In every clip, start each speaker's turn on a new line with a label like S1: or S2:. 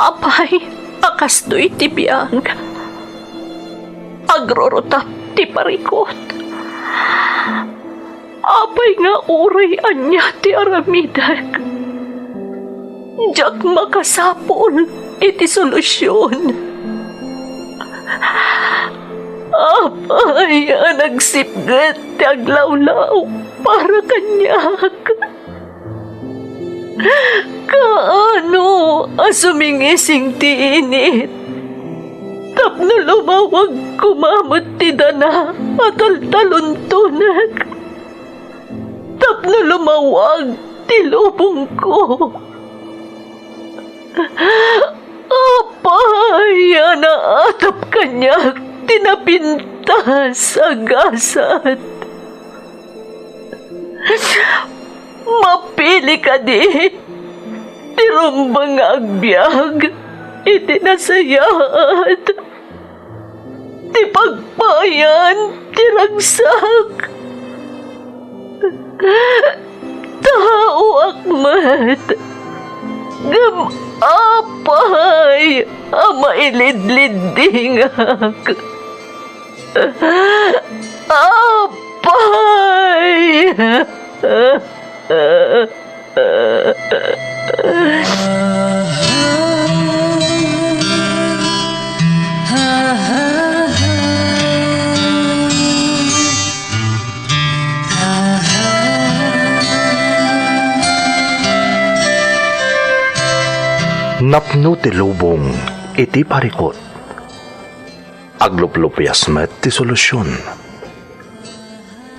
S1: Apay, akas to'y tibiyang. Agrorotap ti parikot. Apay nga uray anya ti aramidak. Diyak makasapol iti solusyon. Apay, nagsipgat ti aglawlaw para kanyak. Kaano asumingising ti init? Tapno lumawag kumamot ti dana at altaluntunak. Tapno lumawag ti lubong ko. Apay, naatap kanyak tinapintas agasat. Mapili ka di, tirumbang agbyag, itinasayat, ti pagpayan, tiragsak. Tao akmat, gam apay, mailidlidingak. Apay!
S2: Napno ti lubong iti parikot. Agluplupyas met ti solusyon.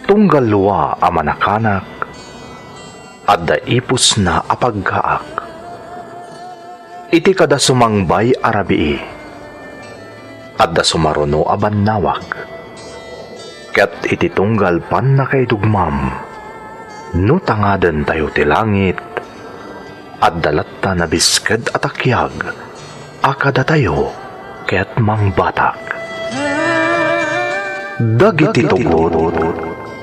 S2: Tunggal luwa a manakanak at daipos na apagkaak. Iti kada sumangbay arabii at da sumaruno aban nawak. Ket iti tunggal pan na kay dugmam no tangaden tayo ti langit at dalatta na bisked at akyag akada tayo ket mangbatak. Dagiti tugot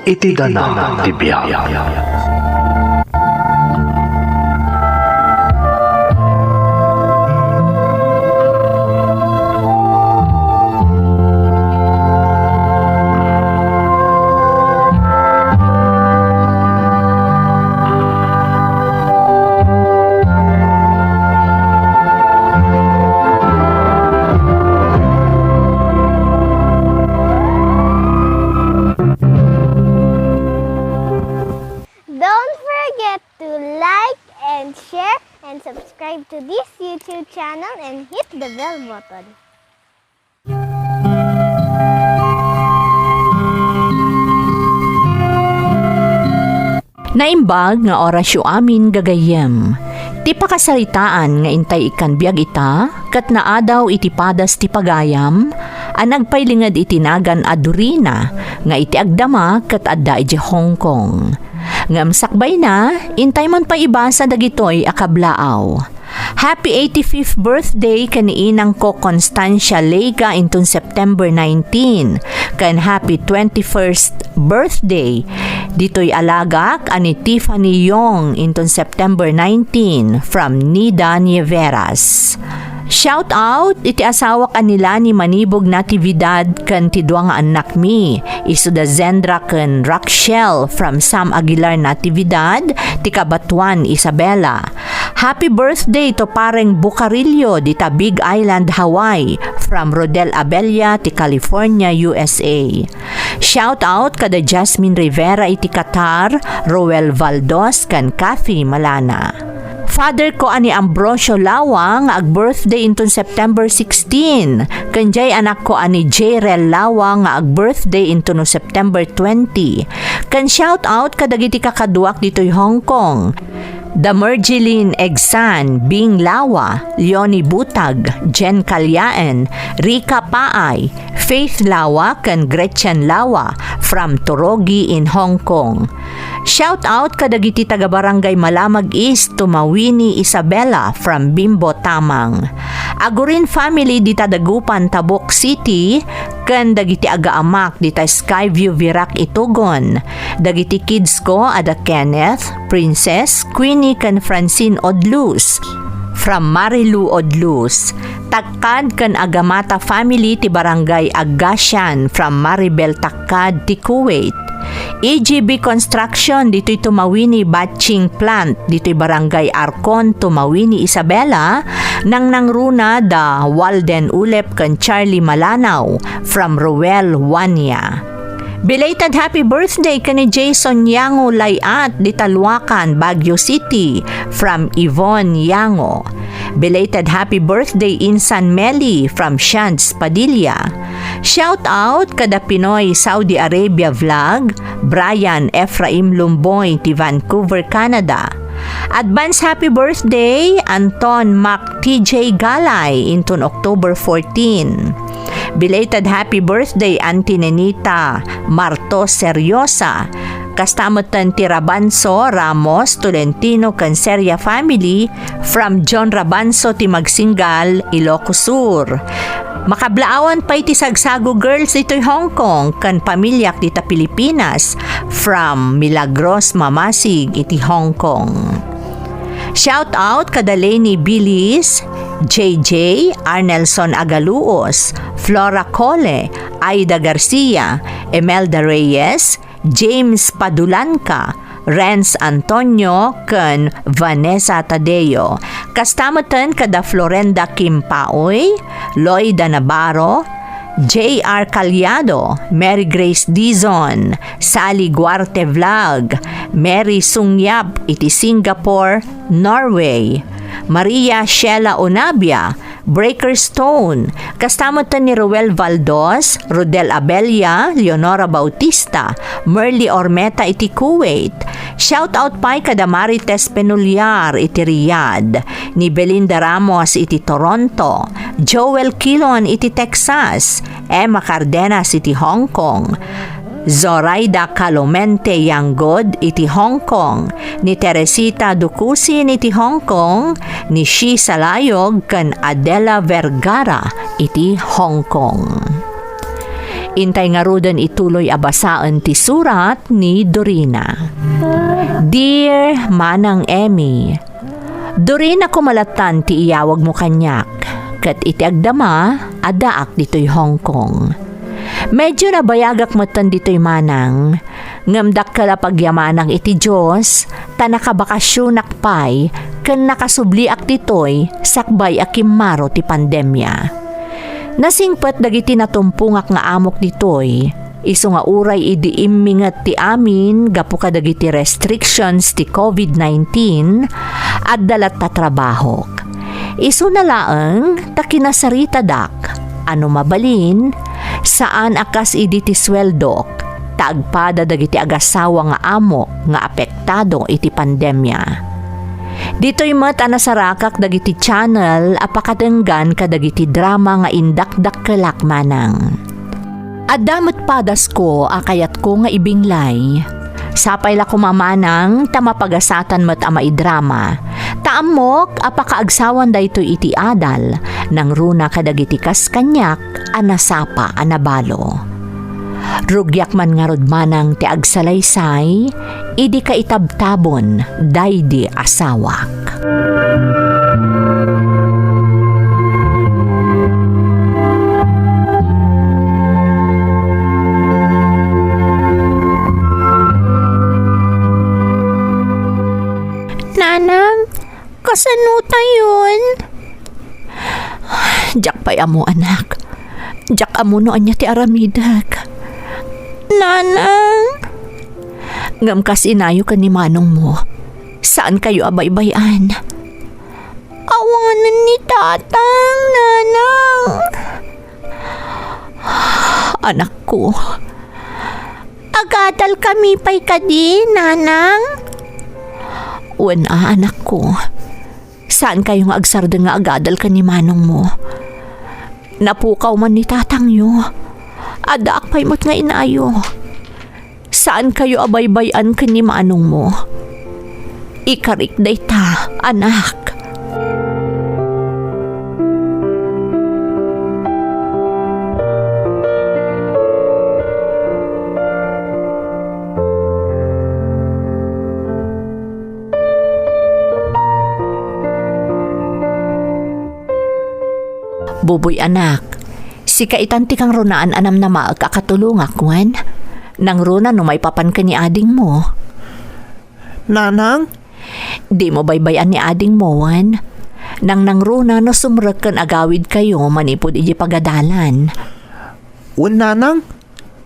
S2: iti dana ti biyag.
S3: Don't forget to like and share and subscribe to this YouTube channel and hit the bell button.
S1: Naimbag nga orasyo amin gagayem. Ti pakasaritaan nga intay ikan biag ita, kat naadaw iti padas ti pagayam, ang nagpailingad itinagan adurina, nga iti agdama kat adda iti Hong Kong. Ngam sakbay na, intay man pa ibasa dagitoy akablaaw. Happy 85th birthday kaniinang ko Constancia Leiga inton September 19. Kan happy 21st birthday ditoy alagak ani Tiffany Yong inton September 19 from Nida Nieveras. Shout out iti asawa kanila ni Manibog Natividad kan ti duwa nga anak mi. Isu da Zendra kan Raquel from Sam Aguilar Natividad, ti kabatuan Isabela. Happy birthday to pareng Bucarillo di ta Big Island, Hawaii from Rodel Abella ti California, USA. Shout out kada Jasmine Rivera iti Qatar, Roel Valdos kan Kathy Malana. Father ko ani Ambrosio Lawang ag birthday inton September 16. Kanjay anak ko ani Jerel Lawang ag birthday inton September 20. Kan shout out kadagiti kakaduak ditoy Hong Kong. Damerjeline Egsan, Bing Lawa, Leonie Butag, Jen Kalyaen, Rika Paay, Faith Lawa kan Gretchen Lawa from Torogi in Hong Kong. Shout out kadagiti taga Barangay Malamag East Tumawini Isabela from Bimbo Tamang. Agurin family di Tadagupan Tabok City kan dagiti aga-amak di ta Skyview Virac Itugon. Dagiti kids ko ada Kenneth, Princess, Queenie kan Francine Odlus. from Marilu Odlus. Takkad kan Agamata family ti barangay Agasyan from Maribel Takkad ti Kuwait. EGB Construction dito'y tumawini batching plant dito'y barangay Arcon tumawini Isabela nang nangruna da Walden Ulep kan Charlie Malanaw from Ruel Wanya. Belated happy birthday ka ni Jason Yango Layat di Talwakan, Baguio City from Yvonne Yango. Belated happy birthday Insan Meli from Shants Padilla. Shout out kada Pinoy Saudi Arabia vlog, Brian Ephraim Lumboy ti Vancouver, Canada. Advance happy birthday Anton Mac TJ Galay inton October 14. Belated happy birthday Auntie Nenita Marto Seryosa. Kastamutan ti Rabanso Ramos Tolentino Canceria family from John Rabanso ti Magsingal, Ilocos Sur. Makablaawan pa iti Sagsago Girls ito'y Hong Kong kan pamilyak dita Pilipinas from Milagros Mamasig iti Hong Kong. Shout out kada Lenny Bilis, JJ, Arnelson Agaluos, Flora Cole, Aida Garcia, Emelda Reyes, James Padulanca, Renz Antonio, ken Vanessa Tadeo. Kastamatan kada Florenda Kimpaoy, Loida Navarro, J.R. Calyado, Mary Grace Dizon, Sally Guarte Vlog, Mary Sungyap iti Singapore, Norway, Maria Sheila Onabia, Breaker Stone, kastamutan ni Ruel Valdos, Rodel Abelia, Leonora Bautista, Merly Ormeta iti Kuwait. Shout out pa'y kada Marites Penuliar iti Riyadh, ni Belinda Ramos iti Toronto, Joel Kilon iti Texas, Emma Cardenas iti Hong Kong, Zoraida Calomente Yanggod iti Hong Kong, ni Teresita Dukusin iti Hong Kong, ni Shi Salayog kan Adela Vergara iti Hong Kong. Intay nga rudan ituloy abasaan ti surat ni Dorina. Dear Manang Emmy, Dorina kumalatan ti iyawag mo kanyak, kat iti agdama adaak dito'y Hong Kong. Medyo nabayagak matan dito'y manang, ngamdak kala pagyamanang iti Diyos, ta nakabakasyonak pay, kan nakasubliak dito'y sakbay akimaro ti pandemya. Nasingpet dagiti natumpungak nga amok dito'y, iso nga uray idi immingat ti amin gapu kadagiti restrictions ti COVID-19 at dalat ta trabahok. Iso na laeng ta kinasarita dak, ano mabalin, saan akas idi ti sweldok, taagpada dagiti agasawa nga amok nga apektado iti pandemya. Dito'y met anasarakak dagiti channel apakadenggan kadagiti drama nga indakdak kelak manang. Adamot padas ko akayat ko nga ibinglay. Sapay la kumamanang tamapagasatan met ama idrama. Taamok apakaagsawan daytoy iti adal nang runa kadagiti kaskanyak anasapa anabalo. Rugyak man nga manang ti agsalaysay, idi ka itabtabon daydi asawak.
S3: Nanang, kasanuta yun?
S1: Jak pay amo anak. Jak amo no anya ti aramidak.
S3: Nanang,
S1: Ngam kas inayo ka ni manong mo. Saan kayo abaybayan?
S3: awanan ni tatang, nanang.
S1: Anak ko,
S3: Agadal kami pa'y kadi, nanang.
S1: anak ko. Saan kayong agsarda nga agadal ka ni manong mo? Napukaw man ni tatang yo. Adaak pa'y mo't nga inayo. Saan kayo abaybayan ka ni manong mo? Ikarik day ta, anak. Buboy anak, si kaitanti kang runaan anam na maagkakatulungak, wan. Nang runa no may papan ka ni ading mo.
S4: Nanang?
S1: Di mo baybayan ni ading mo, wan. Nang runa no sumrek kan agawid kayo manipod iji pagadalan.
S4: Un nanang?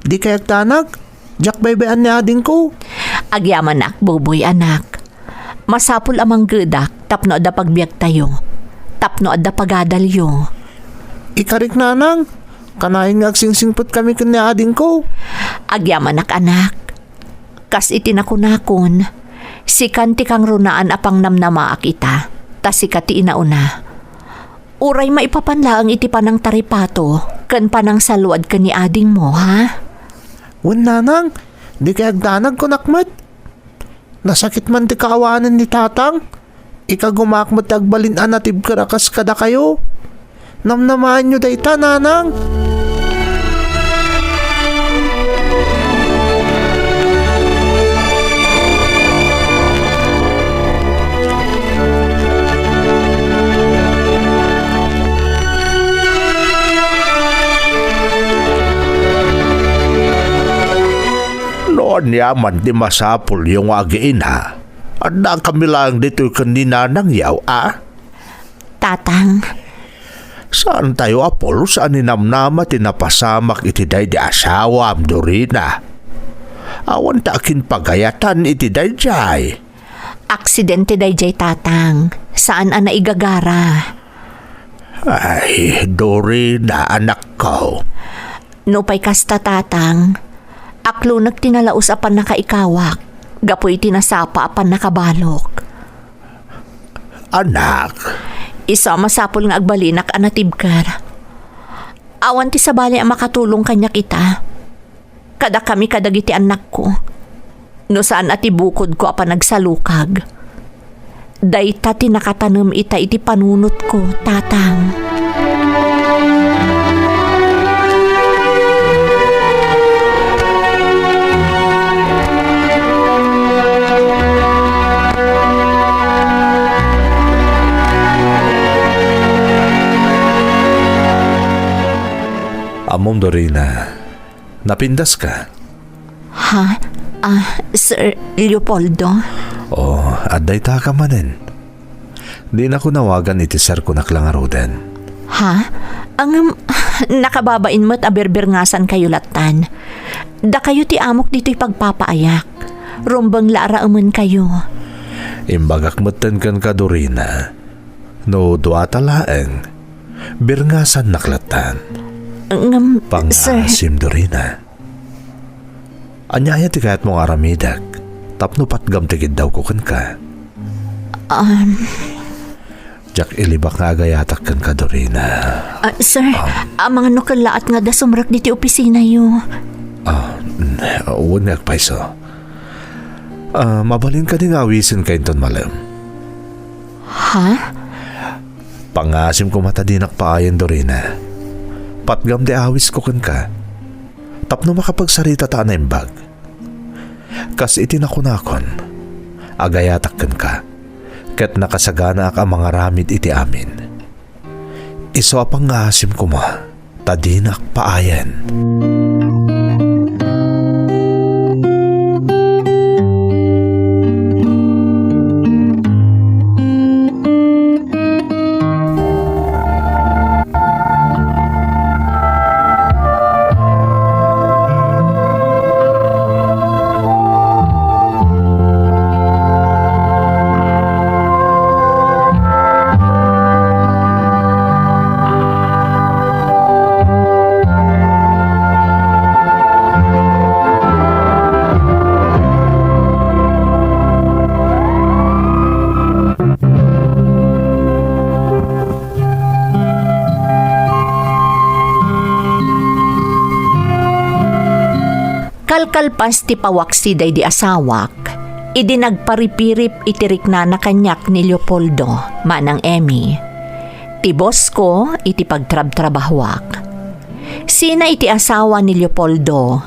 S4: Di kayak tanag? Jak baybayan ni ading ko.
S1: Agyaman nak, buboy anak. Masapul amang gedak, tapno adda pagbiag tayo. Tapno adda pagadalyo.
S4: Ikarik nanang? Kanahin nga agsingsingpot kami kun ni ading ko.
S1: Agyaman anak. Kas itinakunakon. Si kanti kang runaan apang namnamaak ita. Tas si kati inauna. Uray maipapanlaang iti panang taripato. Kan panang saluad ka ni ading mo, ha?
S4: Un nanang? Di kayak danag ko nakmat. Nasakit man ti kaawanan ni tatang. Ika gumakmat agbalin anatib karakas kada kayo. Namnamaan nyo dayta, nanang.
S5: Noon yaman di masapul yung agiin ha. At na kami lang dito kanina ng yaw
S1: Tatang,
S5: Saan tayo apol? Saan ninamnama tinapasamak iti day di asawa am Dorina? Awan takin pagayatan iti day jay.
S1: aksidente dayjay tatang. Saan ana igagara?
S5: Ay, Dorina anak ko.
S1: No pay kasta tatang. Aklo nagtinalaos apan nakaikawak. Gapoy tinasapa apan nakabalok.
S5: Anak,
S1: Isa masapol nga agbalinak anatibkar. Awan ti sabali ang makatulong kanya kita. Kada kami kadagiti anak ko. No saan ati bukod ko apan nagsalukag. Dayta ti nakatanem ita iti panunot ko, tatang.
S2: Amom Dorina, napindas ka?
S1: Ha? Sir Leopoldo?
S2: O, aday ta ka manin. Di na ko nawagan iti sir ko naklangaroden.
S1: Ha? Ang nakababain mo't aberberngasan kayo latan. Da kayo ti amok dito'y pagpapaayak. Rumbang lara aman kayo.
S2: Imbagak matan kan ka Dorina. No duata laeng. Birngasan naklatan.
S1: Sir,
S2: Pangasim Dorina. Anyaya ti kahit mong aramidak. Tapno patgam tigid daw ko kan ka. Jak ilibak nga agayatak kan ka Dorina.
S1: sir, mga nukalaat nga da sumrak diti opisina yo.
S2: Huwag nagpaiso. Mabalin ka ding awisin kayo ton malam.
S1: Ha?
S2: Pangasim ko matadinak paayan Dorina. Patgam de awis ko kan ka. Tapno makapagsarita ta na imbag. Kas itinakunakon. Agayatak kan ka. Ket nakasagana ak ang mga ramid iti amin. Iso apang ngasim ko mo. Tadinak paayan.
S1: Kalkalpas ti pawaksi day di asawak, idi nagparipirip itirik na kanyak ni Leopoldo, manang Emmy. Ti boss ko iti pagtrab-trabahwak. Sina iti asawa ni Leopoldo,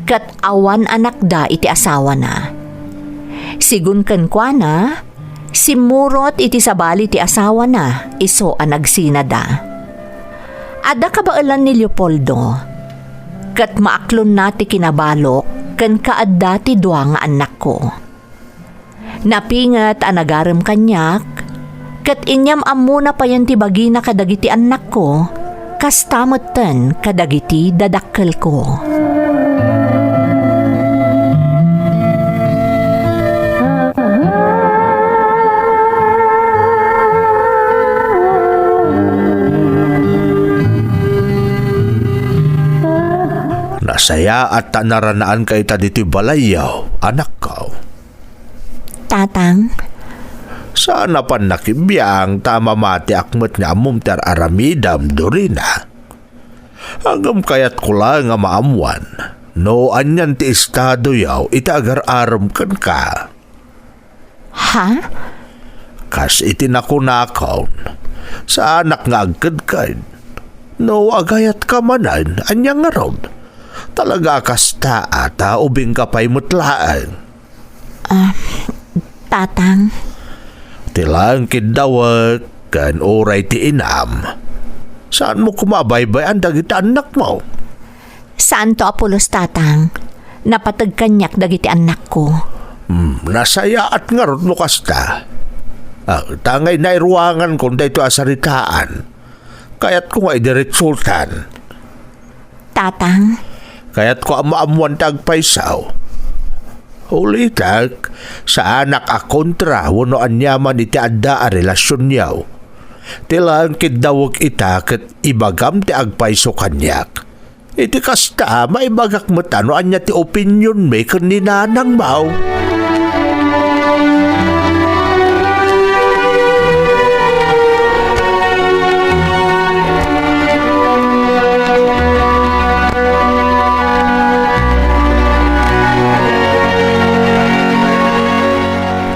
S1: kat awan anak da iti asawa na. Sigun kan kwa na, si Murot iti sabali ti asawa na, iso ang nagsina da. Ada kabaalan ni Leopoldo. Kat maaklon nati kinabalok kan kaadda ti dua nga anak ko. Napingat anagarem kanyak, kat inyam amuna pa yan ti bagina kadagiti anak ko, kas tamoten kadagiti dadakkel ko.
S5: Nasaya at naranaan kay ta dito'y balayaw, anak ko.
S1: Tatang,
S5: Sana pan nakibiyang tama mati akmet nga amum ter aramidam Dorina. Hanggang kayat ko lang nga maamuan, no anyan ti estado yaw ita agar-aram kan ka.
S1: ha?
S5: Kas itinakunakaw sa anak nga agkad kain. No agayat ka manan, anyang nga raw. Talaga kasta ata ubing kapay mutlaan.
S1: Tatang,
S5: Tilang kidawag kan oray ti inam. Saan mo kumabaybay ang dagiti anak mo?
S1: saan to Apolos, tatang? Napatag kanyak dagiti anak ko.
S5: Nasaya at ngarot mo kasta. Tangay na iruangan kung dito asaritaan. Kaya't ko nga idiretsultan.
S1: Tatang,
S5: Kaya't ko amaamuan tagpaysaw. Ulitak, sa anak a kontra wano anyaman iti adda a relasyon yaw. Tilang kidawag ita kat ibagam ti agpayso kanyak. Iti kasta maibagak mo tano anya ti opinion may kaninanang mau.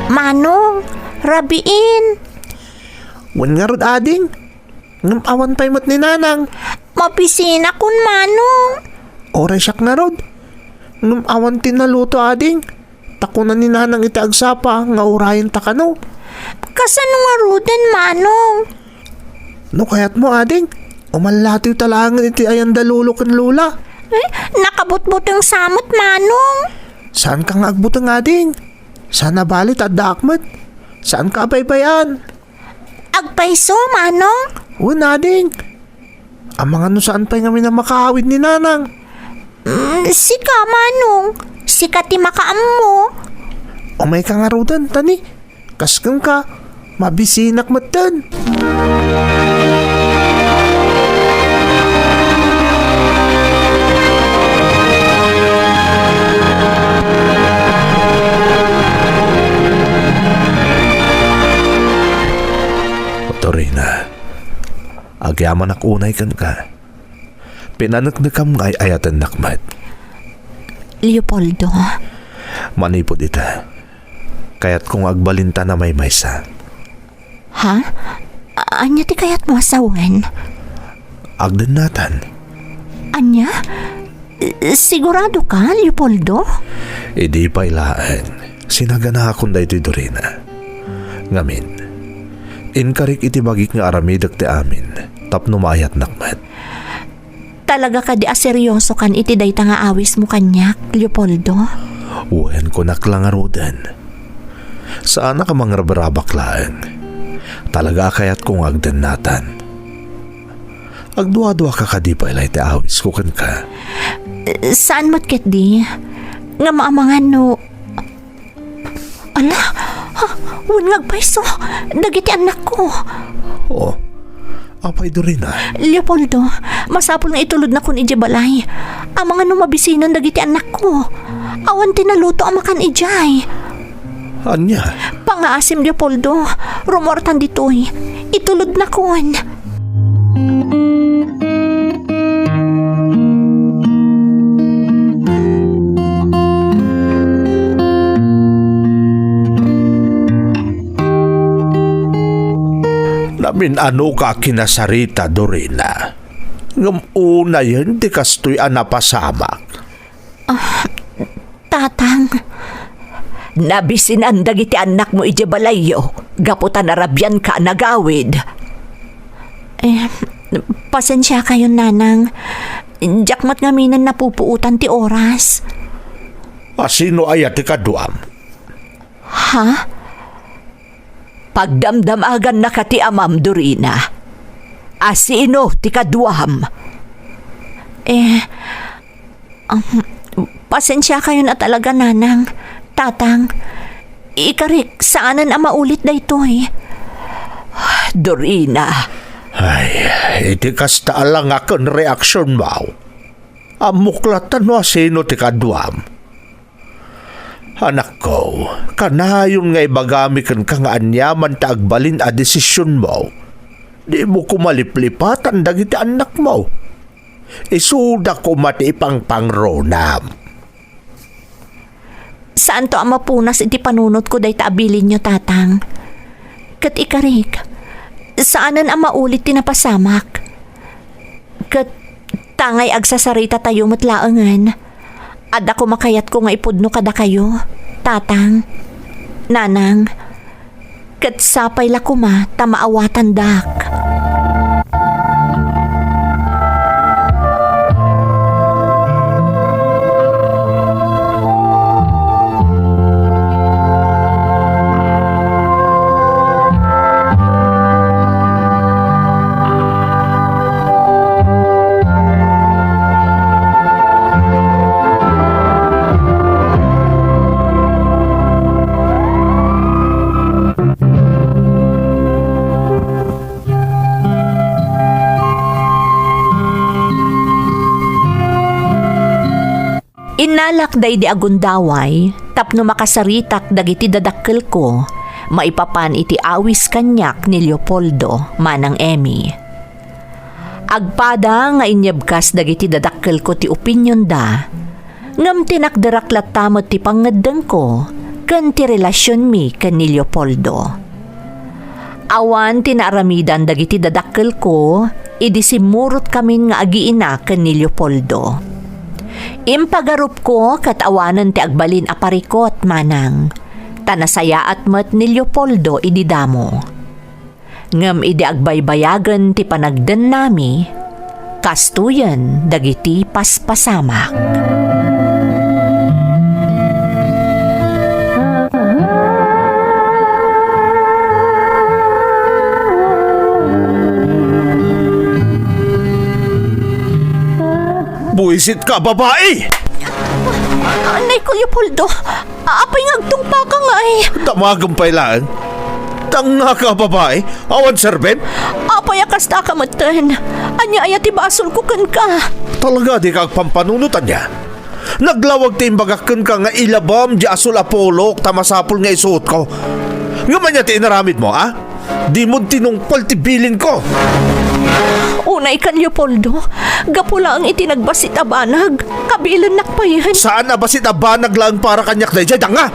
S1: Manong, rabiin.
S4: Wan nga rod ading. Ngam awan pa'y mo't ni nanang.
S1: Mapisina kun manong.
S4: Oray siyak nga rod. Ngam awan tinaluto ading. Takunan ni nanang iti agsapa nga urayan takano.
S1: Kasano nga ruden manong?
S4: No kayat mo ading. Umalatiw talangan iti ayan dalulo kan lula.
S1: Nakabutbut ang samot manong.
S4: Saan ka nga agbutang ading? Sana balit at dakmat. Saan ka baybayan?
S1: Agpaiso manong.
S4: Wan ading. Ang mga no saan pa'y nga minamakaawid ni nanang.
S1: Sika manong. Sika ti makaam mo.
S4: O may ka nga rodan, tani. Kaskang ka. Mabisinak matan.
S5: Torina, agyaman ak unay kan ka. Pinanagnagam ngay ayatan nakmat.
S1: Leopoldo,
S5: Manipod ita. Kaya't kung agbalinta na may maysa.
S1: ha? Anya ti kayat mo asawan?
S5: Agdan natan.
S1: Anya? Sigurado ka, Leopoldo?
S5: Idi pa ilaan. Sinagana akong da ito'y Dorina. Ngamin. Inkarik iti bagik nga aramidak ti amin. Tapno maayat nakmat.
S1: Talaga ka di aseryoso kan iti dayta nga awis mo kanyak, Leopoldo?
S5: Uwen ko naklangarudan. Saan ka mga rabarabaklaan? Talaga kayat kong agdan natan. Agdua-dua ka kadipay lay ti awis ko kan ka.
S1: Saan mo't ket di? Nga maamangan no... Ala, wan ngagpaiso. Dagiti anak ko.
S5: Oh, apay Dorina.
S1: Leopoldo, masapol nga itulod na kun ije balay. Ang mga numabisinan dagiti anak ko. Awan tinaluto ang makan ijay.
S5: Anya?
S1: Pangaasim, Leopoldo. Rumortan ditoy. Itulod na kun.
S5: Namin ano ka kinasarita Dorina. Ngam una yan di kastoy anapasamak.
S1: Tatang, nabisinan dagiti anak mo ije balayo. Gaputan arabyan ka nagawid. Pasensya kayo, nanang. Jakmat ngaminan napupuutan ti oras.
S5: Sino ay ti kaduam?
S1: Ha? Pagdamdamagan na ka ti amam, Dorina. Asino ti kaduam? Pasensya kayo na talaga, nanang. Tatang, ikarik, saanan ang maulit na ito Dorina.
S5: Ay, iti kasta lang akong reaksyon mo. Amuklatan mo sino ti kaduam. Anak ko, kanayon nga ibagami kan ka nga anyaman ta agbalin a desisyon mo. Di mo kumaliplipatan dagiti anak mo. Isuda ko mati ipang pangronam.
S1: Saan to ang mapunas iti panunot ko day taabilin nyo, tatang? Kat ikarik, saanan ang maulit tinapasamak? Kat tangay agsasarita tayo matlaangan. Ad ako makayat ko nga ipudno kada kayo, tatang, nanang. Kat sapay la kuma tamaawatan dak. Inalakday di agundaway, tapno makasaritak dagiti dadakkel ko, maipapan iti awis kanyak ni Leopoldo, manang Emmy. Agpada nga inyabkas dagiti dadakkel ko ti opinyon da, ngam tinakderaklat tamot ti pangaddang ko, kan ti relasyon mi kan ni Leopoldo. Awan tinaramidan dagiti dadakkel ko, idisimurot kamin nga agiina kan ni Leopoldo. Impagarup ko katawanan ti agbalin aparikot, manang. Tanasaya at mat ni Leopoldo ididamo. Ngam idi agbaybayagan ti panagdan nami, kastuyan dagiti paspasamak.
S5: Buisit ka, babae!
S1: Anay ko, Leopoldo. Apay ngagtungpa ka nga
S5: Tamagumpay lang. Tanga ka, babae. Awan serben.
S1: Apay akasta ka matan. Anya ayat ibasol ko kan ka.
S5: Talaga di ka pampanunutan niya. Naglawag timbagakan ka nga ilabam di asul apolok tamasapol nga isuot ko. Nga man niya tinaramid mo, ha? Di mo tinungpal tibilin ko.
S1: Unay kan, Leopoldo. Gapula ang itinagbasit abanag. Kabilan nakpayan.
S5: Saan na ba si tabanag lang para kanyak na dyan, nga?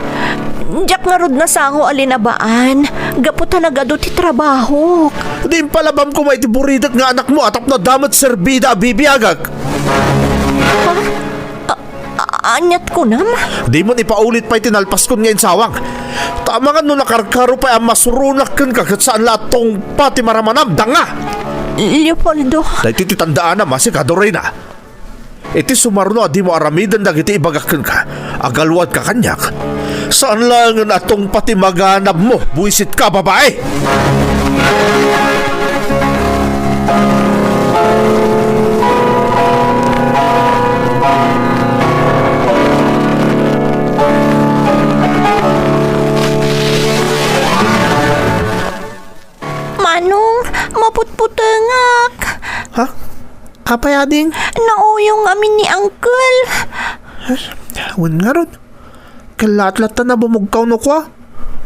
S1: Diyak nga rod na sango alinabaan. Gapo talaga do ti trabaho.
S5: Di palabam ko may tiburidat nga anak mo atap na damat serbida bibiyagag.
S1: Anyat ko nam?
S5: Di mo ipaulit pa'y tinalpas ko ngayon sawang. Tama nga no nakarkaro pa'y ang masurunak kan kagat saan latong pati maramanam, danga!
S1: Leopoldo.
S5: Dahil titandaan na masikadore na. Iti sumarno di mo aramidan dagiti ibagakan ka. Agalwad ka kanyak. Saan lang nga atong pati maganab mo, buisit ka, babae!
S1: Manong, maputputengak.
S4: Ha? Apay ading?
S1: Nauyong amin ni Uncle.
S4: Awan nga ron. Kalat-lat na bumugkaw no kwa.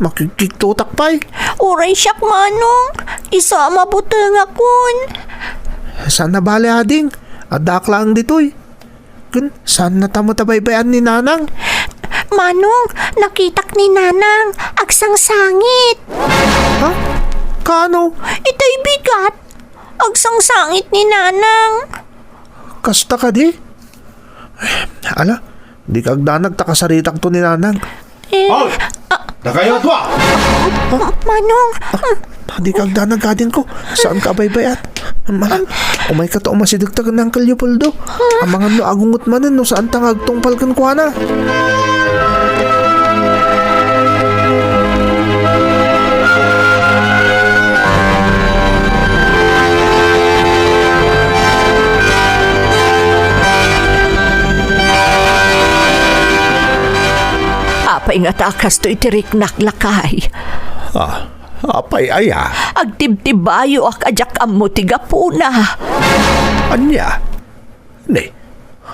S4: Makikitutak pa'y.
S1: Uray siyak, Manong. Isa maputengak kun.
S4: Saan na bali ading? Adak lang dito'y. Kun, saan na tamo tabaybayan ni nanang?
S1: Manong, nakitak ni Nanang. Agsang sangit.
S4: Ha? Kano?
S1: Itay bigat. Agsang sangit ni Nanang.
S4: Kasta ka di? Ala, di kag danag takasaritak to ni nanang.
S5: Hoy! Nakayot mo!
S1: Manong,
S4: Di kag danag kadin ko. Saan ka baybayat? Umay ka to masidigtag ng Uncle Leopoldo. Ang mga no agungot manan no saan tangag tungpal kan kuha na.
S1: apay nga takas to itirik naklakay.
S5: Apay aya.
S1: Agtibtibayo ak ajak ammo tiga puna.
S5: Anya? Ne,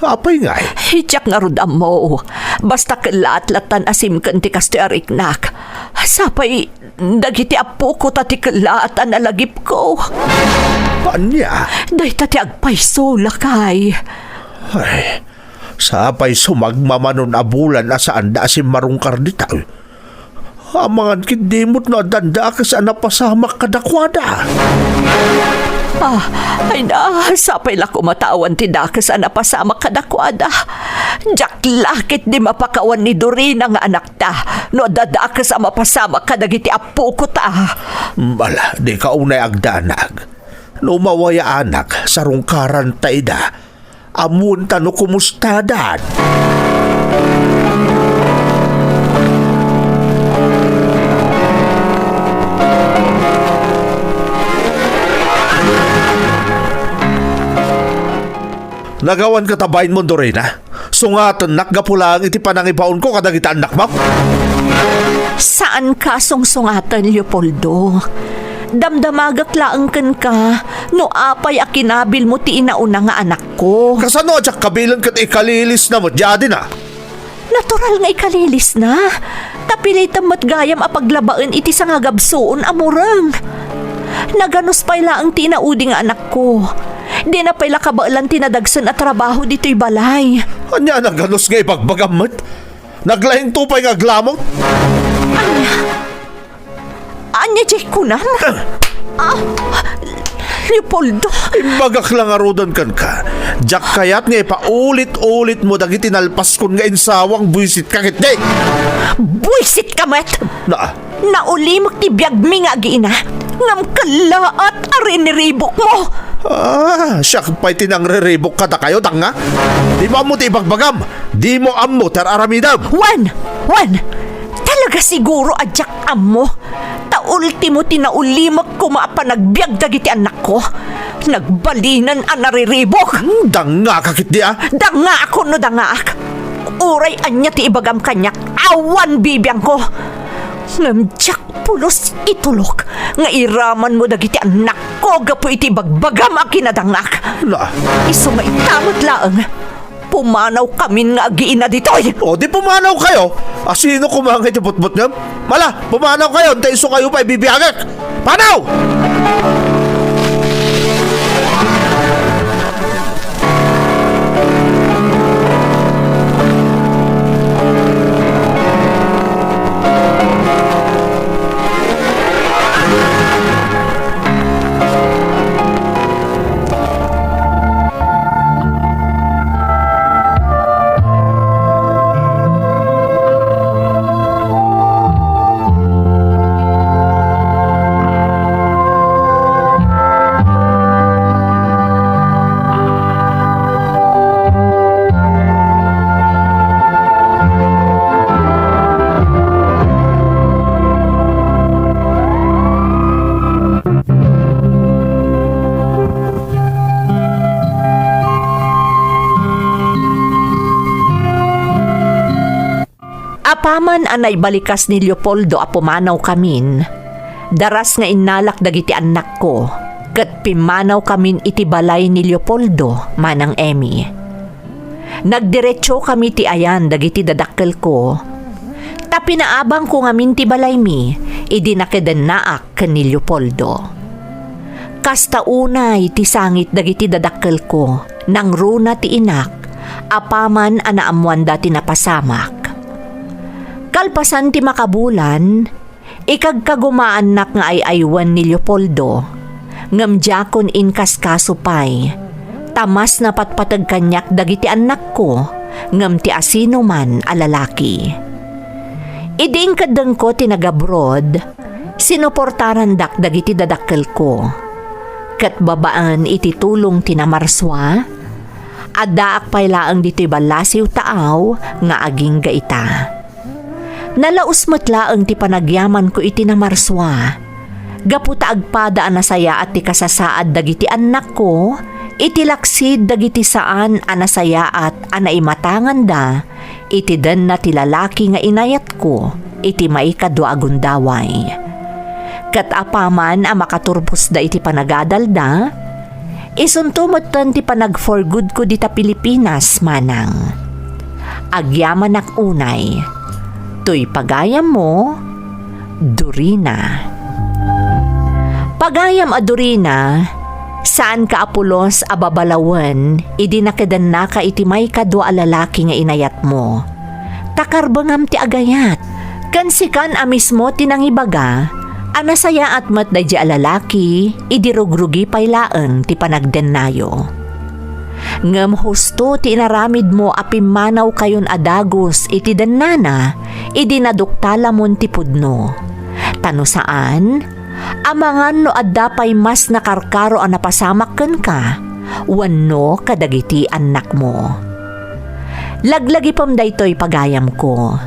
S5: apay nga eh.
S1: Hijak nga rud ammo. Basta kalaat-latan asim kan ti kasto ariknak. Sapay, dagiti apo ko tati kalaatan nalagip ko.
S5: Anya?
S1: Day tati agpayso lakay.
S5: Ay, sapay sumagmamanon abulan asaan da asim marungkar dita. Amangan kindimot na danda ka sa napasamak kadakwada.
S1: Ay na, sapay la kumatawan ti dakas na pasama kadakwada. Jak lakit di mapakawan ni Dorina nga anak ta. No dadakas ang mapasama kadagiti apo ko ta.
S5: Bala, di ka unay agdanag. No mawaya anak, sa rungkaran taida. Amun tano kumustadan. Nagawan ka tabayin mo, Dorina. Sungatan nakgapulang iti panangibaon ko kadagita anak mo.
S1: Saan ka sungsungatan, Leopoldo? Damdamagak laang kan ka, no apay akinabil mo ti inauna nga anak ko.
S5: Kasano adyak kabilan kat ikalilis na mo, diyadi na.
S1: Natural nga ikalilis na. Tapilay tamat gayam apaglabaan iti sa nga gabsoon amurang. Naganos pa'y laang tinaudi nga anak ko. Di na pa'y lakabaalan tinadagsan at trabaho dito'y balay.
S5: Anya naganos nga ipagbagamat? Naglahing tupay nga glamot?
S1: Anya, Jay Kunan? Leopoldo.
S5: Imbagak lang arudan kan ka. Diyak kayat nga ipaulit-ulit mo dagiti nalpas kun nga insawang buisit kakit day.
S1: Buisit ka, Met.
S5: Na?
S1: Naulimok ti biyag mi nga giina. Ngam kalaat ariniribok mo.
S5: Siya pa'y tinangreribok ka ta kayo, tanga. Di mo amo ti ibagbagam. Di mo amo tar aramidam.
S1: Juan! Talaga siguro adyak amo. Ultimo tinaulimak ko maapanagbiag dagiti anak ko. Nagbalinan ang nariribok.
S5: Danga kakit di ah.
S1: Danga ako no dangaak. Uray anya ti ibagam kanyak. Awan bibiyang ko. Ngamjak pulos itulok. Nga iraman mo dagiti anak ko. Gapo iti bagbagam ang kinadangak.
S5: La.
S1: Iso nga itamot laang. Pumanaw kamin nga agiina ditoy.
S5: O di pumanaw kayo. Sino kumangit yung butbut niya? Mala, pumanaw kayo. Dahil iso kayo pa ibibiyagak. Panaw!
S1: Apaman anay balikas ni Leopoldo a pumanaw kamin. Daras nga inalak dagiti anak ko. Kat pimanaw kamin iti balay ni Leopoldo, manang Emmy. Nagdiretso kami ti ayan dagiti dadakkel ko. Tapi naabang ko ngamin ti balay mi, idi nakeden naak ken ni Leopoldo. Kasta unay ti sangit dagiti dadakkel ko, nang runa ti inak, apaman anaamuan dati napasamak. Kalpasan ti makabulan, ikagkagumaan nak nga ay aywan ni Leopoldo. Ngamjakon in kaskasupay. Tamas na patpatag kanyak dagiti anak ko, ngam ti asino man alalaki. Iding kadang ko tinagabroad, sinuportaran dakdag iti dadakkel ko. Kat babaan iti tulong tinamarswa, addaak paylaang dito'y balasiw taaw nga aging gaita. Nalaus matlaang ti panagyaman ko iti namarswa. Gaputa agpada anasaya at ti kasasaad dagiti anak ko, iti laksid dagiti saan anasaya at anaimatangan da, iti den na ti lalaki nga inayat ko, iti maikadwa agundaway. Kat apaman a makaturpos da iti panagadal da, isuntumot ti panag for good ko dita Pilipinas manang. Agyaman ak unay, to'y pagayam mo, Dorina. Pagayam a Dorina, saan ka apulos a babalawan, idi nakadan na ka iti may kadwa lalaki nga inayat mo. Takarbangam ti agayat, kansikan a mismo tinangibaga, anasaya at matday a lalaki, idirugrugi paylaang ti panagdennayo. Ngem husto ti inaramid mo apimanaw kayon adagos iti dennana, idi naduktala mon ti pudno. Tano saan? Amangan no addapay mas nakarkaro ang napasamakken ka, wenno kadagiti anak mo. Laglagi pam daytoy pagayam ko.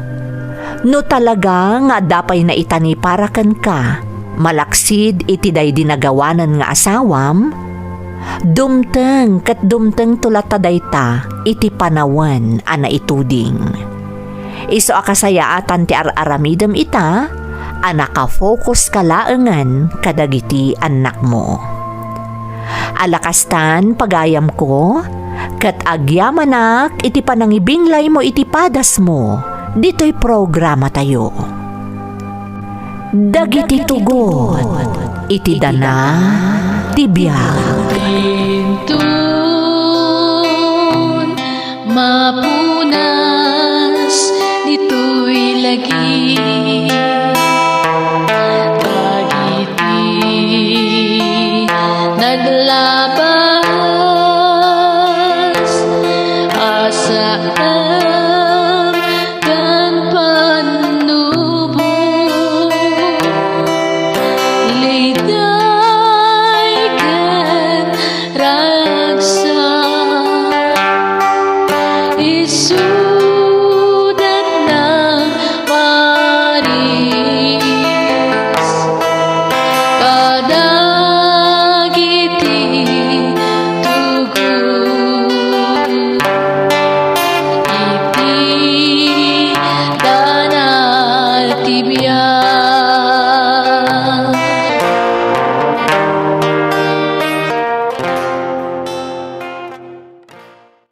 S1: No talaga nga dapay na itani paraken ka, malaksid iti day dinagawanan nga asawam, dumteng kat dumteng tulataday ta iti panawan ana ituding. Iso akasayaatan ti araramidem ita, anaka-focus ka laengan kadagiti anak mo. Alakastan pagayam ko, kat agyamanak iti panangibinglay mo iti padas mo, dito'y programa tayo. Dagiti tugot, iti dana, tibiyag.
S6: Tun, mapu